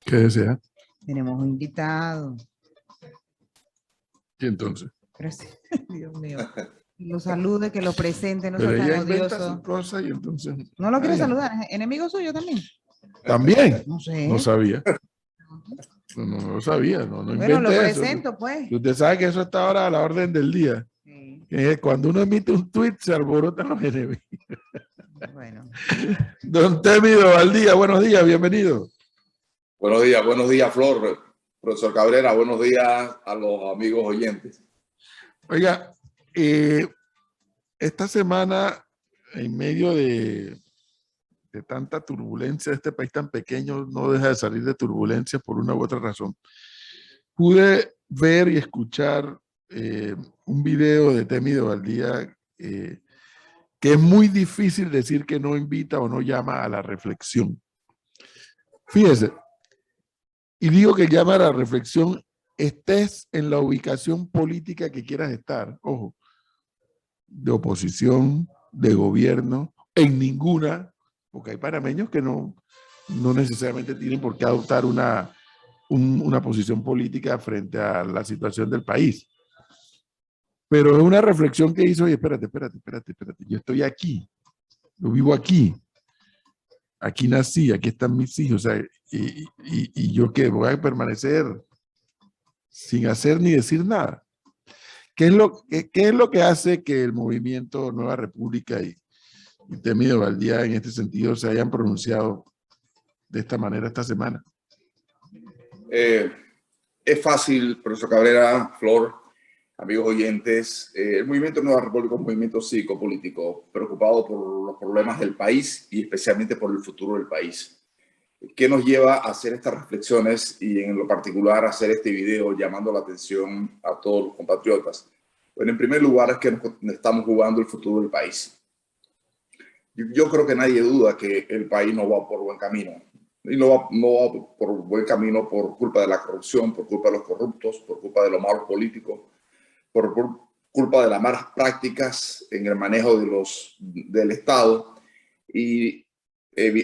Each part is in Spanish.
¿Qué desea? Tenemos un invitado. ¿Y entonces? Dios mío. Lo salude, que lo presente, no Pero sea tan ella inventa sus odioso. cosas y entonces... No lo quiere Ay, saludar, ¿es enemigo suyo también? ¿también? No No sé. sabía. No lo sabía, no Bueno, lo invente eso. presento, pues. Que usted sabe que eso está ahora a la orden del día. Sí. Que cuando uno emite un tuit se alborotan los enemigos. Bueno. Don Temido Valdía, buenos días, bienvenido. Buenos días, Flor, profesor Cabrera, buenos días a los amigos oyentes. Oiga, esta semana, en medio de tanta turbulencia, este país tan pequeño no deja de salir de turbulencia por una u otra razón. Pude ver y escuchar un video de Temido Valdía que es muy difícil decir que no invita o no llama a la reflexión. Fíjese, y digo que llama a la reflexión, estés en la ubicación política que quieras estar, ojo, de oposición, de gobierno, en ninguna, porque hay panameños que no necesariamente tienen por qué adoptar una posición política frente a la situación del país. Pero es una reflexión que hizo, oye, espérate, yo estoy aquí, yo vivo aquí nací, aquí están mis hijos, o sea, y yo qué, voy a permanecer sin hacer ni decir nada. ¿Qué es lo que hace que el movimiento Nueva República y Temido Valdía en este sentido se hayan pronunciado de esta manera esta semana? Es fácil, profesor Cabrera, Flor, amigos oyentes. El movimiento Nueva República es un movimiento cívico-político preocupado por los problemas del país y especialmente por el futuro del país. ¿Qué nos lleva a hacer estas reflexiones y en lo particular a hacer este video llamando la atención a todos los compatriotas? Bueno, en primer lugar es que nos estamos jugando el futuro del país. Yo creo que nadie duda que el país no va por buen camino. Y no va por buen camino por culpa de la corrupción, por culpa de los corruptos, por culpa de los malos políticos, por culpa de las malas prácticas en el manejo del Estado. Y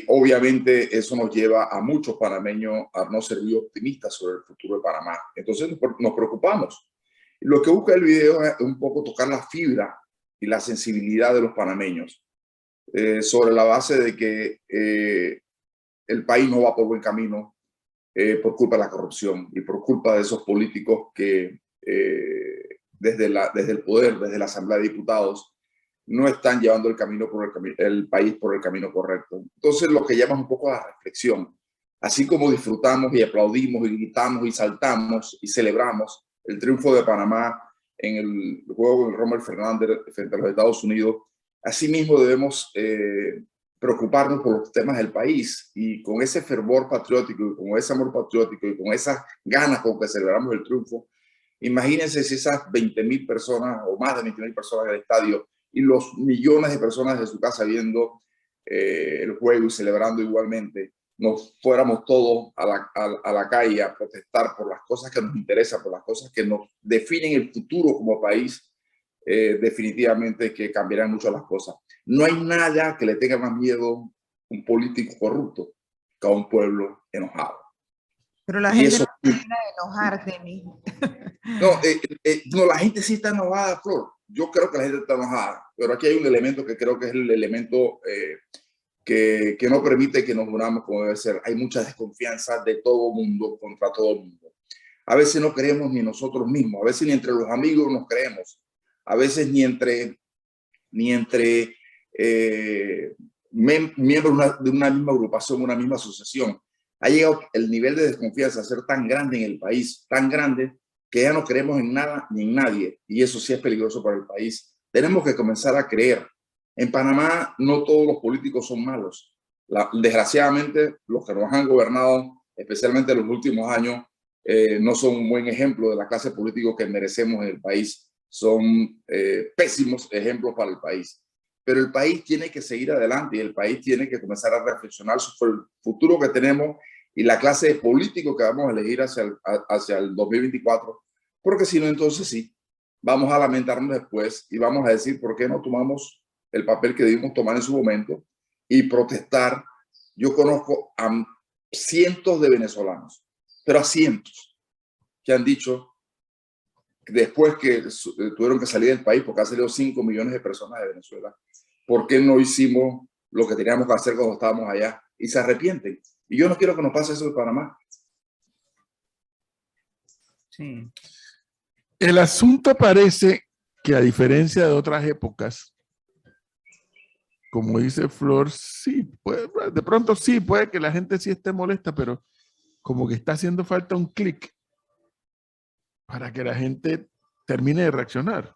obviamente eso nos lleva a muchos panameños a no ser muy optimistas sobre el futuro de Panamá. Entonces nos preocupamos. Y lo que busca el video es un poco tocar la fibra y la sensibilidad de los panameños sobre la base de que el país no va por buen camino por culpa de la corrupción y por culpa de esos políticos que desde el poder, desde la Asamblea de Diputados, no están llevando el país por el camino correcto. Entonces, lo que llama un poco a la reflexión, así como disfrutamos y aplaudimos y gritamos y saltamos y celebramos el triunfo de Panamá en el juego del Rommel Fernández frente a los Estados Unidos, asimismo debemos preocuparnos por los temas del país y con ese fervor patriótico y con ese amor patriótico y con esas ganas con que celebramos el triunfo. Imagínense si esas 20.000 personas o más de 20.000 personas en el estadio y los millones de personas de su casa viendo el juego y celebrando igualmente, nos fuéramos todos a la calle a protestar por las cosas que nos interesan, por las cosas que nos definen el futuro como país. Definitivamente que cambiarán mucho las cosas. No hay nada que le tenga más miedo a un político corrupto que a un pueblo enojado. Pero la gente no termina de enojar, Temi. No, la gente sí está enojada, Flor. Yo creo que la gente está enojada, pero aquí hay un elemento que creo que es el elemento que no permite que nos unamos como debe ser. Hay mucha desconfianza de todo mundo contra todo el mundo. A veces no creemos ni nosotros mismos, a veces ni entre los amigos nos creemos, a veces ni entre miembros de una misma agrupación, una misma asociación. Ha llegado el nivel de desconfianza a ser tan grande en el país, tan grande, que ya no creemos en nada ni en nadie, y eso sí es peligroso para el país. Tenemos que comenzar a creer. En Panamá no todos los políticos son malos. Desgraciadamente, los que nos han gobernado, especialmente en los últimos años, no son un buen ejemplo de la clase política que merecemos en el país. Son pésimos ejemplos para el país. Pero el país tiene que seguir adelante y el país tiene que comenzar a reflexionar sobre el futuro que tenemos y la clase de político que vamos a elegir hacia el 2024, porque si no, entonces sí, vamos a lamentarnos después y vamos a decir por qué no tomamos el papel que debimos tomar en su momento y protestar. Yo conozco a cientos de venezolanos, pero a cientos, que han dicho, después que tuvieron que salir del país, porque han salido 5 millones de personas de Venezuela, ¿por qué no hicimos lo que teníamos que hacer cuando estábamos allá? Y se arrepienten. Y yo no quiero que nos pase eso en Panamá. Sí. El asunto parece que, a diferencia de otras épocas, como dice Flor, sí, de pronto sí, puede que la gente sí esté molesta, pero como que está haciendo falta un clic para que la gente termine de reaccionar.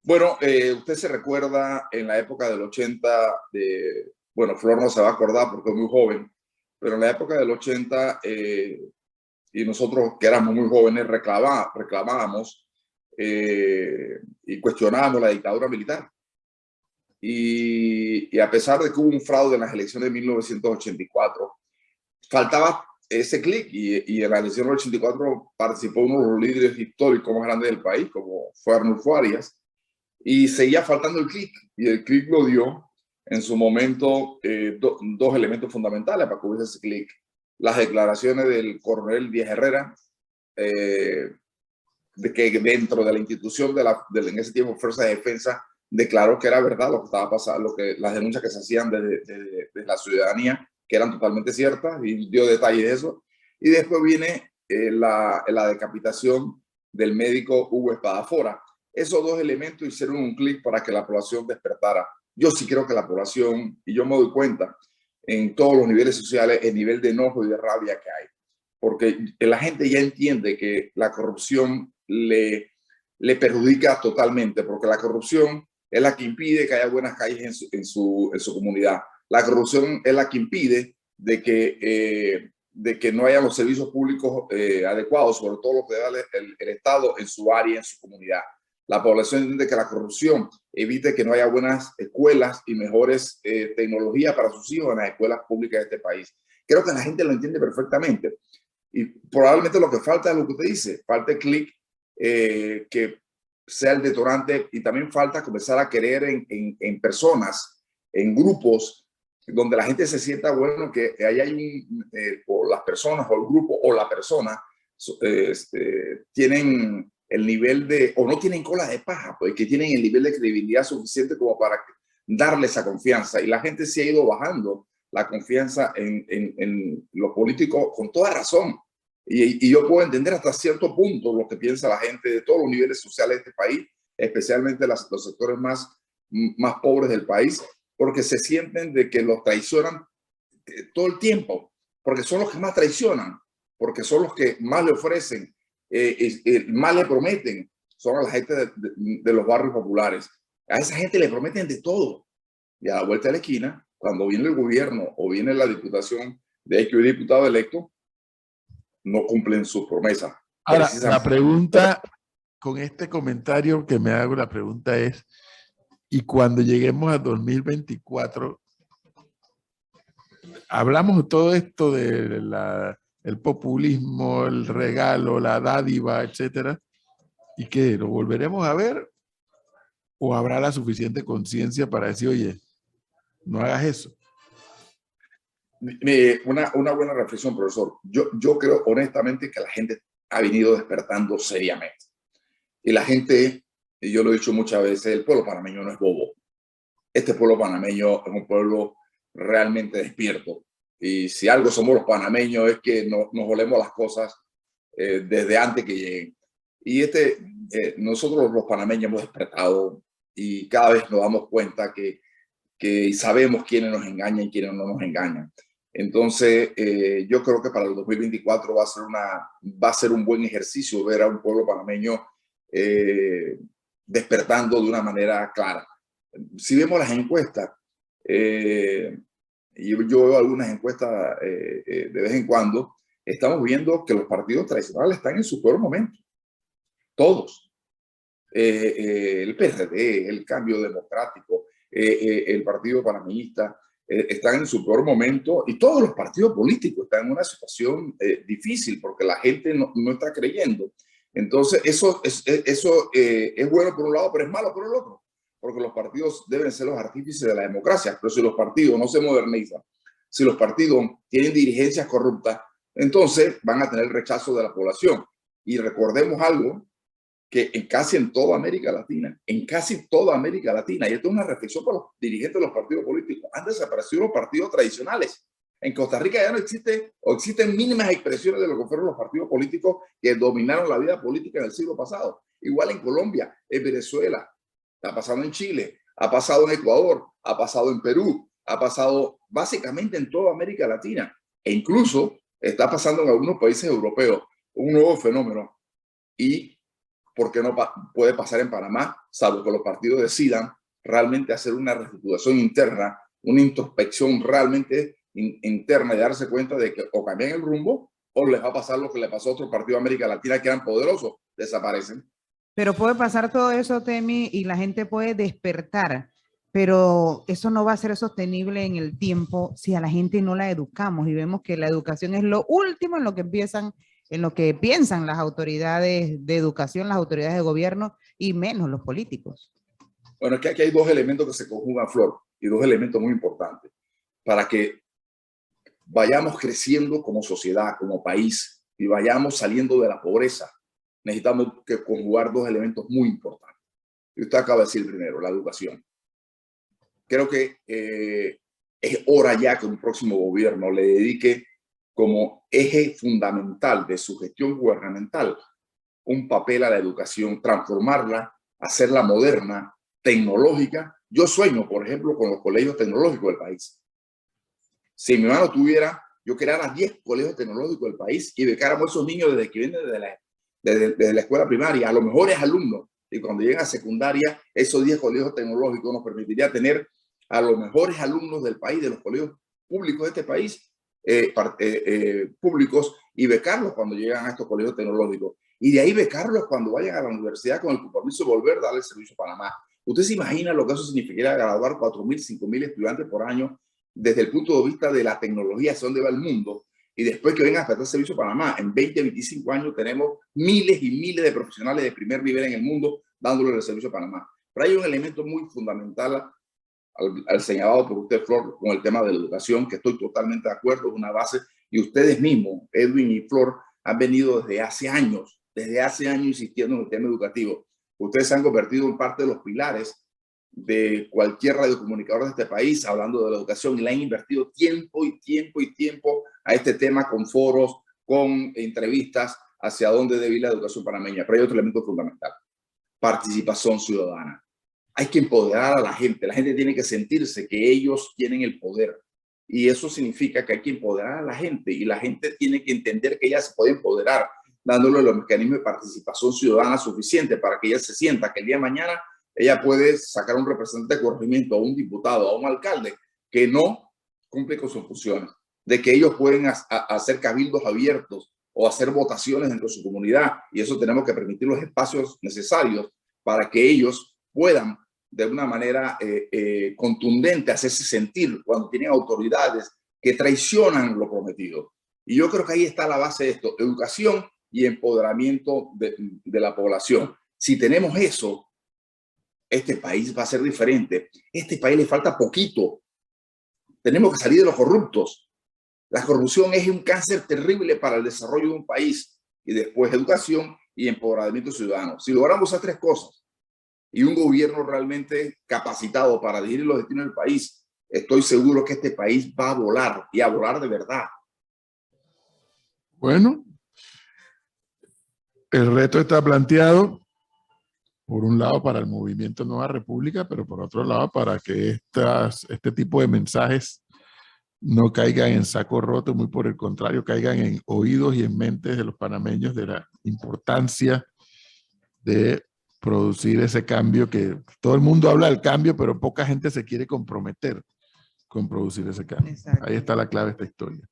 Bueno, usted se recuerda en la época del 80, bueno, Flor no se va a acordar porque es muy joven, pero en la época del 80, y nosotros que éramos muy jóvenes reclamábamos y cuestionábamos la dictadura militar. Y a pesar de que hubo un fraude en las elecciones de 1984, faltaba ese clic, y en la elección del 84 participó uno de los líderes históricos más grandes del país, como fue Arnulfo Arias, y seguía faltando el clic, y el clic lo dio en su momento dos elementos fundamentales para que hubiese ese clic: las declaraciones del coronel Díaz Herrera, de que dentro de la institución en ese tiempo Fuerza de Defensa declaró que era verdad lo que estaba pasando, las denuncias que se hacían desde la ciudadanía, que eran totalmente ciertas, y dio detalles de eso. Y después viene la decapitación del médico Hugo Espadafora. Esos dos elementos hicieron un clic para que la población despertara. Yo sí creo que la población, y yo me doy cuenta en todos los niveles sociales, el nivel de enojo y de rabia que hay, porque la gente ya entiende que la corrupción le perjudica totalmente, porque la corrupción es la que impide que haya buenas calles en su comunidad. La corrupción es la que impide de que no haya los servicios públicos adecuados, sobre todo lo que da el Estado en su área, en su comunidad. La población entiende que la corrupción evite que no haya buenas escuelas y mejores tecnologías para sus hijos en las escuelas públicas de este país. Creo que la gente lo entiende perfectamente. Y probablemente lo que falta es lo que usted dice, falta el clic que sea el detonante, y también falta comenzar a creer en personas, en grupos, donde la gente se sienta, bueno, que ahí hay o las personas o el grupo o la persona tienen el nivel de, o no tienen cola de paja, pues que tienen el nivel de credibilidad suficiente como para darle esa confianza. Y la gente se ha ido bajando la confianza en los políticos con toda razón. Y yo puedo entender hasta cierto punto lo que piensa la gente de todos los niveles sociales de este país, especialmente los sectores más pobres del país, porque se sienten de que los traicionan todo el tiempo, porque son los que más traicionan, porque son los que más le ofrecen, más le prometen, son a la gente de los barrios populares. A esa gente le prometen de todo. Y a la vuelta de la esquina, cuando viene el gobierno o viene la diputación de X diputado electo, no cumplen sus promesas. Ahora, la pregunta con este comentario que me hago, la pregunta es, y cuando lleguemos a 2024, hablamos de todo esto de el populismo, el regalo, la dádiva, etcétera, ¿y qué? ¿Lo volveremos a ver? ¿O habrá la suficiente conciencia para decir, oye, no hagas eso? Una buena reflexión, profesor. Yo creo honestamente que la gente ha venido despertando seriamente. Y la gente, y yo lo he dicho muchas veces, el pueblo panameño no es bobo. Este pueblo panameño es un pueblo realmente despierto. Y si algo somos los panameños es que nos olemos las cosas desde antes que lleguen. Y nosotros los panameños hemos despertado, y cada vez nos damos cuenta que sabemos quiénes nos engañan y quiénes no nos engañan. Entonces, yo creo que para el 2024 va a ser un buen ejercicio ver a un pueblo panameño despertando de una manera clara. Si vemos las encuestas, y yo veo algunas encuestas de vez en cuando, estamos viendo que los partidos tradicionales están en su peor momento. Todos. El PRD, el Cambio Democrático, el Partido Panameñista, están en su peor momento, y todos los partidos políticos están en una situación difícil porque la gente no está creyendo. Entonces, eso es bueno por un lado, pero es malo por el otro, porque los partidos deben ser los artífices de la democracia, pero si los partidos no se modernizan, Si los partidos tienen dirigencias corruptas, entonces van a tener el rechazo de la población. Y recordemos algo, que en toda América Latina, y esto es una reflexión para los dirigentes de los partidos políticos, han desaparecido los partidos tradicionales. En Costa Rica ya no existe o existen mínimas expresiones de lo que fueron los partidos políticos que dominaron la vida política en el siglo pasado. Igual en Colombia, en Venezuela, está pasando en Chile, ha pasado en Ecuador, ha pasado en Perú, ha pasado básicamente en toda América Latina e incluso está pasando en algunos países europeos, un nuevo fenómeno. Y ¿por qué no puede pasar en Panamá? Salvo que los partidos decidan realmente hacer una reestructuración interna, una introspección realmente interna y darse cuenta de que o cambian el rumbo o les va a pasar lo que le pasó a otros partidos de América Latina que eran poderosos, desaparecen. Pero puede pasar todo eso, Temi, y la gente puede despertar, pero eso no va a ser sostenible en el tiempo si a la gente no la educamos y vemos que la educación es lo último en lo que piensan las autoridades de educación, las autoridades de gobierno y menos los políticos. Bueno, es que aquí hay dos elementos que se conjugan, Flor, y dos elementos muy importantes para que vayamos creciendo como sociedad, como país, y vayamos saliendo de la pobreza. Necesitamos que conjugar dos elementos muy importantes. Y usted acaba de decir primero, la educación. Creo que es hora ya que un próximo gobierno le dedique como eje fundamental de su gestión gubernamental un papel a la educación, transformarla, hacerla moderna, tecnológica. Yo sueño, por ejemplo, con los colegios tecnológicos del país. Si mi hermano tuviera, yo creara 10 colegios tecnológicos del país y becáramos a esos niños desde que vienen desde la escuela primaria, a los mejores alumnos. Y cuando lleguen a secundaria, esos 10 colegios tecnológicos nos permitiría tener a los mejores alumnos del país, de los colegios públicos de este país, públicos, y becarlos cuando llegan a estos colegios tecnológicos. Y de ahí becarlos cuando vayan a la universidad con el compromiso de volver a darle el servicio a Panamá. ¿Usted se imagina lo que eso significaría graduar 4.000, 5.000 estudiantes por año desde el punto de vista de la tecnología, hacia dónde va el mundo? Y después que vengan a prestar servicio a Panamá, en 20, 25 años tenemos miles y miles de profesionales de primer nivel en el mundo dándole el servicio a Panamá. Pero hay un elemento muy fundamental al señalado por usted, Flor, con el tema de la educación, que estoy totalmente de acuerdo, es una base, y ustedes mismos, Edwin y Flor, han venido desde hace años insistiendo en el tema educativo. Ustedes se han convertido en parte de los pilares de cualquier radiocomunicador de este país hablando de la educación y le han invertido tiempo a este tema con foros, con entrevistas hacia dónde debe ir la educación panameña. Pero hay otro elemento fundamental, participación ciudadana. Hay que empoderar a la gente tiene que sentirse que ellos tienen el poder y eso significa que hay que empoderar a la gente y la gente tiene que entender que ella se puede empoderar dándole los mecanismos de participación ciudadana suficiente para que ella se sienta que el día de mañana ella puede sacar un representante de corregimiento, a un diputado, a un alcalde que no cumple con sus funciones, de que ellos pueden hacer cabildos abiertos o hacer votaciones dentro de su comunidad y eso tenemos que permitir los espacios necesarios para que ellos puedan de una manera contundente hacerse sentir cuando tienen autoridades que traicionan lo prometido. Y yo creo que ahí está la base de esto, educación y empoderamiento de la población. Si tenemos eso, este país va a ser diferente. Este país le falta poquito. Tenemos que salir de los corruptos. La corrupción es un cáncer terrible para el desarrollo de un país. Y después educación y empoderamiento ciudadano. Si logramos esas tres cosas y un gobierno realmente capacitado para dirigir los destinos del país, estoy seguro que este país va a volar y a volar de verdad. Bueno, el reto está planteado, por un lado para el movimiento Nueva República, pero por otro lado para que este tipo de mensajes no caigan en saco roto, muy por el contrario, caigan en oídos y en mentes de los panameños de la importancia de producir ese cambio que todo el mundo habla del cambio, pero poca gente se quiere comprometer con producir ese cambio. Exacto. Ahí está la clave de esta historia.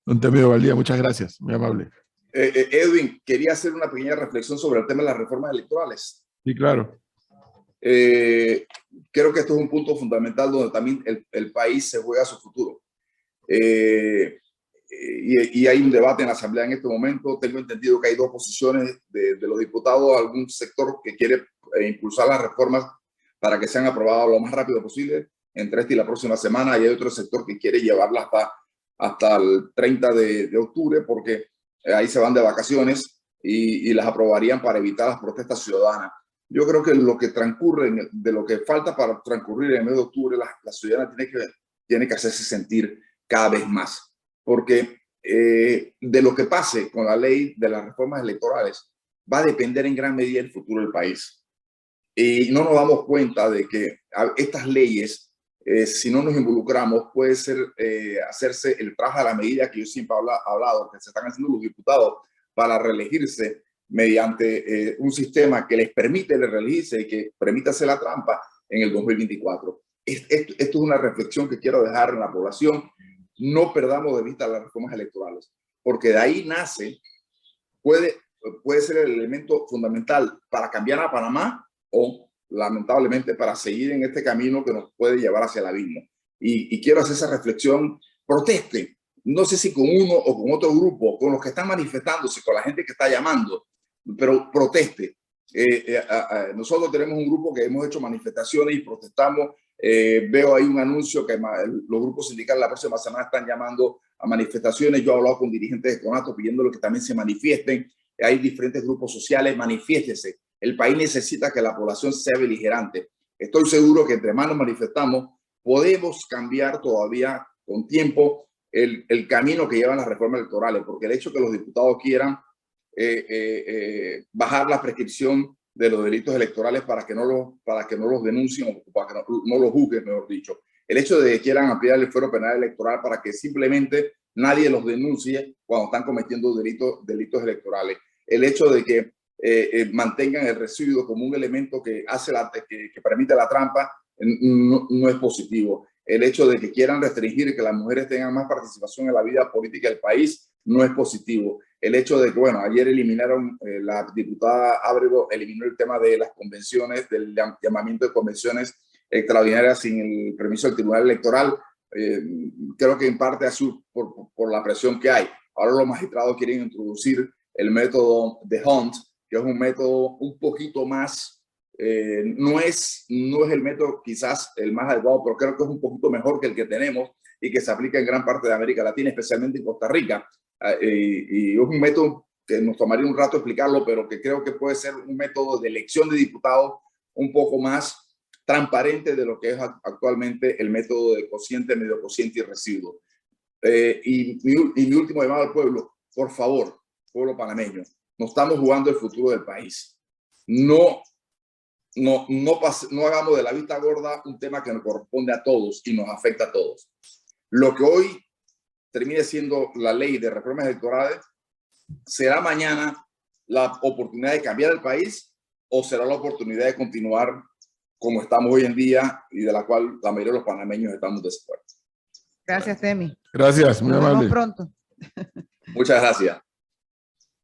Don Temío Valdía, muchas gracias, muy amable. Edwin, quería hacer una pequeña reflexión sobre el tema de las reformas electorales. Sí, claro. Creo que esto es un punto fundamental donde también el país se juega su futuro. Y hay un debate en la Asamblea en este momento. Tengo entendido que hay dos posiciones de los diputados, algún sector que quiere impulsar las reformas para que sean aprobadas lo más rápido posible entre esta y la próxima semana, y hay otro sector que quiere llevarla hasta el 30 de octubre, porque ahí se van de vacaciones y las aprobarían para evitar las protestas ciudadanas. Yo creo que lo que transcurre, de lo que falta para transcurrir en el mes de octubre, la ciudadana tiene que hacerse sentir cada vez más, porque de lo que pase con la ley de las reformas electorales va a depender en gran medida el futuro del país. Y no nos damos cuenta de que estas leyes, si no nos involucramos, puede ser hacerse el traje a la medida que yo siempre he hablado, que se están haciendo los diputados para reelegirse mediante un sistema que les permite reelegirse y que permite hacer la trampa en el 2024. Esto es una reflexión que quiero dejar en la población. No perdamos de vista las reformas electorales, porque de ahí nace, puede ser el elemento fundamental para cambiar a Panamá o, lamentablemente, para seguir en este camino que nos puede llevar hacia el abismo. Y quiero hacer esa reflexión. Proteste, no sé si con uno o con otro grupo, con los que están manifestándose, con la gente que está llamando, pero proteste. Nosotros tenemos un grupo que hemos hecho manifestaciones y protestamos. Veo ahí un anuncio que los grupos sindicales la próxima semana están llamando a manifestaciones. Yo he hablado con dirigentes de CONATO pidiéndole que también se manifiesten. Hay diferentes grupos sociales, manifiéstese. El país necesita que la población sea beligerante. Estoy seguro que entre más nos manifestamos, podemos cambiar todavía con tiempo el camino que llevan las reformas electorales, porque el hecho de que los diputados quieran bajar la prescripción de los delitos electorales para que no los denuncien o para que no los juzguen, mejor dicho. El hecho de que quieran ampliar el fuero penal electoral para que simplemente nadie los denuncie cuando están cometiendo delitos electorales. El hecho de que mantengan el residuo como un elemento que permite la trampa no es positivo. El hecho de que quieran restringir que las mujeres tengan más participación en la vida política del país no es positivo. El hecho de que, bueno, ayer eliminaron, la diputada Ábrego eliminó el tema de las convenciones, del llamamiento de convenciones extraordinarias sin el permiso del Tribunal Electoral. Creo que en parte así por la presión que hay. Ahora los magistrados quieren introducir el método de Hunt, que es un método un poquito más, no es el método quizás el más adecuado, pero creo que es un poquito mejor que el que tenemos y que se aplica en gran parte de América Latina, especialmente en Costa Rica. Y es un método que nos tomaría un rato explicarlo, pero que creo que puede ser un método de elección de diputados un poco más transparente de lo que es actualmente el método de cociente, medio cociente y residuo. Y mi último llamado al pueblo, por favor, pueblo panameño, no estamos jugando el futuro del país. No hagamos de la vista gorda un tema que nos corresponde a todos y nos afecta a todos. Lo que hoy termine siendo la ley de reformas electorales, ¿será mañana la oportunidad de cambiar el país o será la oportunidad de continuar como estamos hoy en día y de la cual la mayoría de los panameños estamos desacuerdos? Gracias, Temi. Gracias, muy Nos amable. vemos pronto. Muchas gracias.